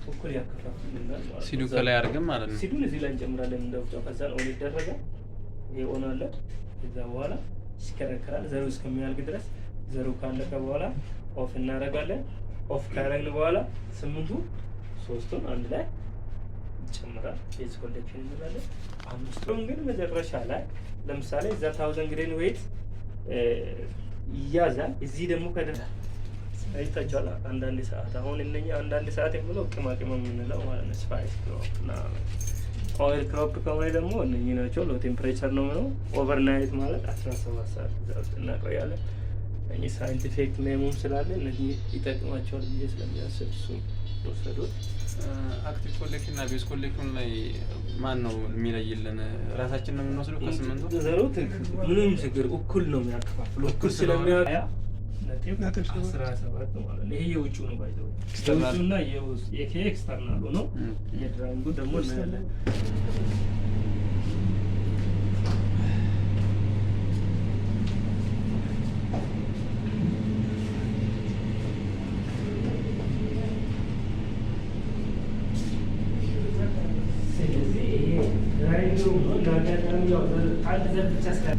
እኩል ያከፋፍሉናል ማለት ነው። ሲዱ ከላይ አድርገን ማለት ነው። ሲዱን እዚህ ላይ እንጨምራለን እንደውጫው። ከዛ ኦን ይደረጋል። ይሄ ኦን አለ። ከዛ በኋላ ይሽከረከራል ዘሩ እስከሚያልቅ ድረስ። ዘሩ ካለቀ በኋላ ኦፍ እናደርጋለን። ኦፍ ካደረግን በኋላ 8ቱ 3ቱን አንድ ላይ ይጨምራል። ቤዝ ኮሌክሽን እንላለን። 5ቱን ግን መጨረሻ ላይ ለምሳሌ እዛ 1000 ግሬን ዌይት ይያዛል። እዚህ ደግሞ ከደረ አይታችኋል። አንዳንድ ሰዓት አሁን እነኛ አንዳንድ ሰዓት የምለው ቅማቅማ የምንለው ማለት ነው። ስፓይስ ክሮፕ እና ኦይል ክሮፕ ከሆነ ደግሞ እነኚህ ናቸው። ሎ ቴምፕሬቸር ነው ነው። ኦቨርናይት ማለት 17 ሰዓት እዛ ውስጥ እናቆያለን። እኚህ ሳይንቲፊክ ኔሙም ስላለ እነዚህ ይጠቅማቸዋል ብዬ ስለሚያስብ እሱን ወሰዱት። አክቲቭ ኮሌክሽን እና ቤዝ ኮሌክሽን ላይ ማን ነው የሚለይልን? ራሳችን ነው የምንወስደው ከስምንቱ? ዘሩት ምንም ችግር እኩል ነው የሚያከፋፍሉ እኩል ስለሚያያ ነጥብ 17 ማለት ነው። ይሄ የውጭው ነው ባይዘው የውጭውና የኬ ኤክስተርናሉ ነው። የድራይንጉ ደግሞ እናያለን።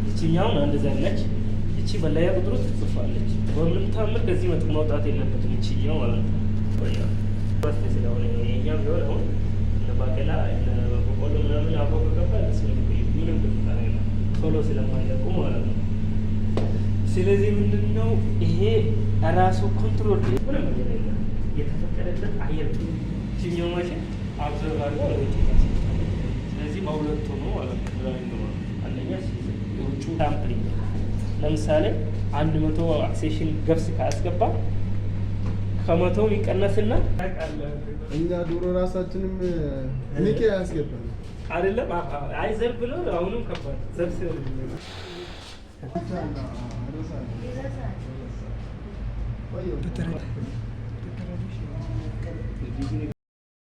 ይችኛውን አንድ ዘር ነች። ይቺ በላያ ቁጥሩ ትጽፋለች። በምንም ታምር ከዚህ መውጣት የለበትም ይችኛው ማለት ነው። ስለሆነ ይሄኛው ቢሆን አሁን ባቄላ በቆሎ ምናምን አብሮ ከገባ ምንም ጥቅጣሬ ነው ቶሎ ስለማይለቁ ማለት ነው። ስለዚህ ምንድነው ይሄ ራሱ ኮንትሮል ምንም ነገር የለም። የተፈቀደለት አየር ይችኛው ማሽን አብዘርቭ አድርጎ ለውጭ ስለዚህ በሁለቱ ነው ማለት ነው። አንደኛ የውጭ ሳምፕሊንግ ለምሳሌ 100 አክሴሽን ገብስ ካስገባ ከ100 ይቀነስና እኛ ዶሮ ራሳችንም ንቄ ያስገባል አይደለም። አይ ዘር ብለው አሁንም ከባድ ዘብስ ነው።